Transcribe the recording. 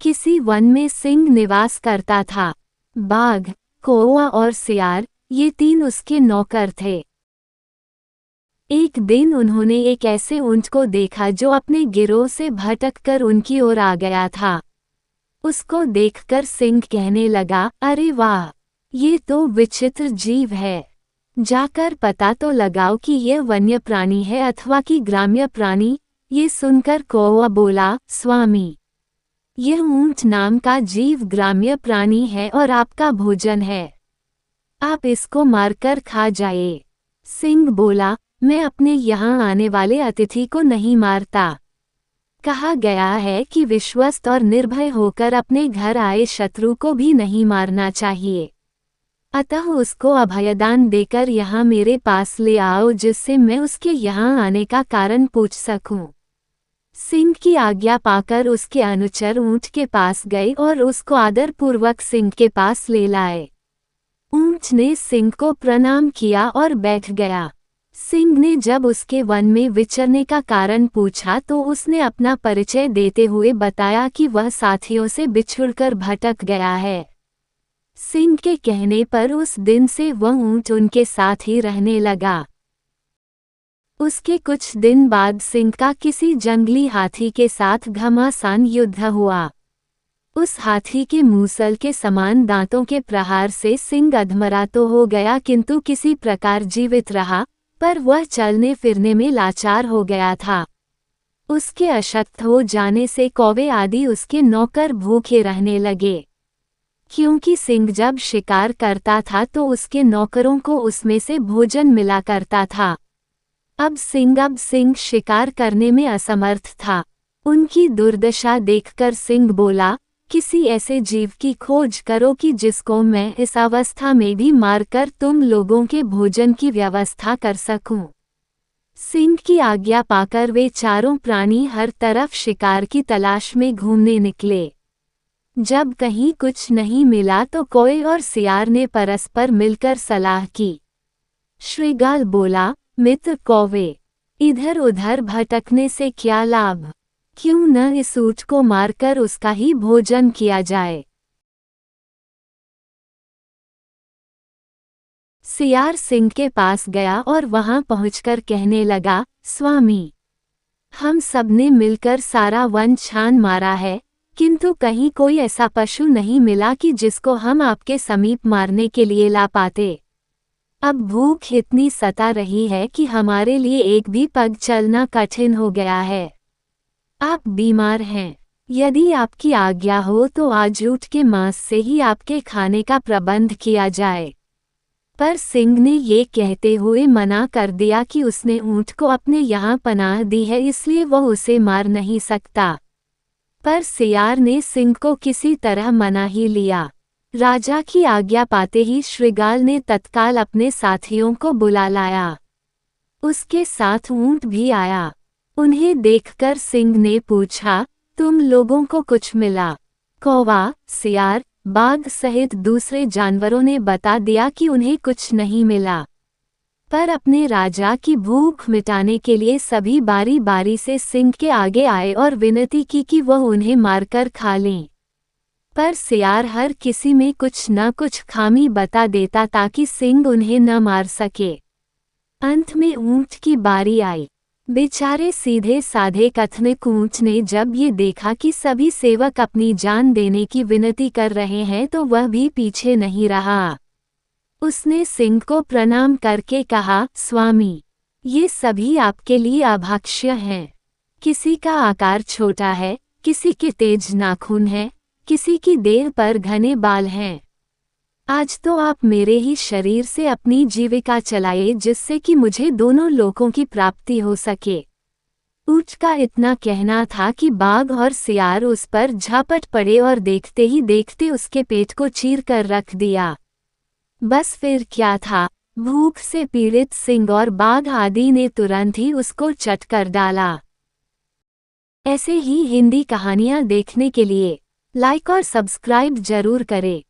किसी वन में सिंह निवास करता था। बाघ, कौवा और सियार, ये तीन उसके नौकर थे। एक दिन उन्होंने एक ऐसे ऊंट को देखा जो अपने गिरोह से भटककर उनकी ओर आ गया था। उसको देखकर सिंह कहने लगा, अरे वाह, ये तो विचित्र जीव है। जाकर पता तो लगाओ कि यह वन्य प्राणी है अथवा कि ग्राम्य प्राणी। ये सुनकर कौवा बोला, स्वामी, यह ऊंट नाम का जीव ग्राम्य प्राणी है और आपका भोजन है। आप इसको मारकर खा जाए। सिंह बोला, मैं अपने यहाँ आने वाले अतिथि को नहीं मारता। कहा गया है कि विश्वस्त और निर्भय होकर अपने घर आए शत्रु को भी नहीं मारना चाहिए। अतः उसको अभयदान देकर यहाँ मेरे पास ले आओ, जिससे मैं उसके यहाँ आने का कारण पूछ सकूं। सिंह की आज्ञा पाकर उसके अनुचर ऊंट के पास गए और उसको आदरपूर्वक सिंह के पास ले लाए। ऊंट ने सिंह को प्रणाम किया और बैठ गया। सिंह ने जब उसके वन में विचरने का कारण पूछा तो उसने अपना परिचय देते हुए बताया कि वह साथियों से बिछुड़कर भटक गया है। सिंह के कहने पर उस दिन से वह ऊंट उनके साथ ही रहने लगा। उसके कुछ दिन बाद सिंह का किसी जंगली हाथी के साथ घमासान युद्ध हुआ। उस हाथी के मूसल के समान दांतों के प्रहार से सिंह अधमरा तो हो गया, किंतु किसी प्रकार जीवित रहा, पर वह चलने फिरने में लाचार हो गया था। उसके अशक्त हो जाने से कौवे आदि उसके नौकर भूखे रहने लगे। क्योंकि सिंह जब शिकार करता था तो उसके नौकरों को उसमें से भोजन मिला करता था। अब सिंह शिकार करने में असमर्थ था। उनकी दुर्दशा देखकर सिंह बोला, किसी ऐसे जीव की खोज करो कि जिसको मैं इस अवस्था में भी मारकर तुम लोगों के भोजन की व्यवस्था कर सकूं। सिंह की आज्ञा पाकर वे चारों प्राणी हर तरफ शिकार की तलाश में घूमने निकले। जब कहीं कुछ नहीं मिला तो कौवे और सियार ने परस्पर मिलकर सलाह की। श्रीगाल बोला, मित्र कौवे, इधर उधर भटकने से क्या लाभ? क्यों न इस ऊंट को मारकर उसका ही भोजन किया जाए। सियार सिंह के पास गया और वहां पहुंचकर कहने लगा, स्वामी, हम सबने मिलकर सारा वन छान मारा है, किंतु कहीं कोई ऐसा पशु नहीं मिला कि जिसको हम आपके समीप मारने के लिए ला पाते। अब भूख इतनी सता रही है कि हमारे लिए एक भी पग चलना कठिन हो गया है। आप बीमार हैं। यदि आपकी आज्ञा हो तो आज ऊंट के मांस से ही आपके खाने का प्रबंध किया जाए। पर सिंह ने ये कहते हुए मना कर दिया कि उसने ऊंट को अपने यहाँ पनाह दी है, इसलिए वह उसे मार नहीं सकता। पर सियार ने सिंह को किसी तरह मना ही लिया। राजा की आज्ञा पाते ही श्रीगाल ने तत्काल अपने साथियों को बुला लाया। उसके साथ ऊंट भी आया। उन्हें देखकर सिंह ने पूछा, तुम लोगों को कुछ मिला? कौवा, सियार, बाघ सहित दूसरे जानवरों ने बता दिया कि उन्हें कुछ नहीं मिला। पर अपने राजा की भूख मिटाने के लिए सभी बारी बारी से सिंह के आगे आए और विनती की कि वह उन्हें मारकर खा लें। पर सियार हर किसी में कुछ न कुछ खामी बता देता ताकि सिंह उन्हें न मार सके। अंत में ऊंट की बारी आई। बेचारे सीधे साधे कथनिक ऊंट ने जब ये देखा कि सभी सेवक अपनी जान देने की विनती कर रहे हैं तो वह भी पीछे नहीं रहा। उसने सिंह को प्रणाम करके कहा, स्वामी, ये सभी आपके लिए अभक्ष्य हैं। किसी का आकार छोटा है, किसी के तेज नाखून हैं, किसी की देह पर घने बाल हैं। आज तो आप मेरे ही शरीर से अपनी जीविका चलाए, जिससे कि मुझे दोनों लोकों की प्राप्ति हो सके। ऊंट का इतना कहना था कि बाघ और सियार उस पर झपट पड़े और देखते ही देखते उसके पेट को चीर कर रख दिया। बस फिर क्या था, भूख से पीड़ित सिंह और बाघ आदि ने तुरंत ही उसको चट कर डाला। ऐसे ही हिंदी कहानियाँ देखने के लिए लाइक और सब्सक्राइब जरूर करें।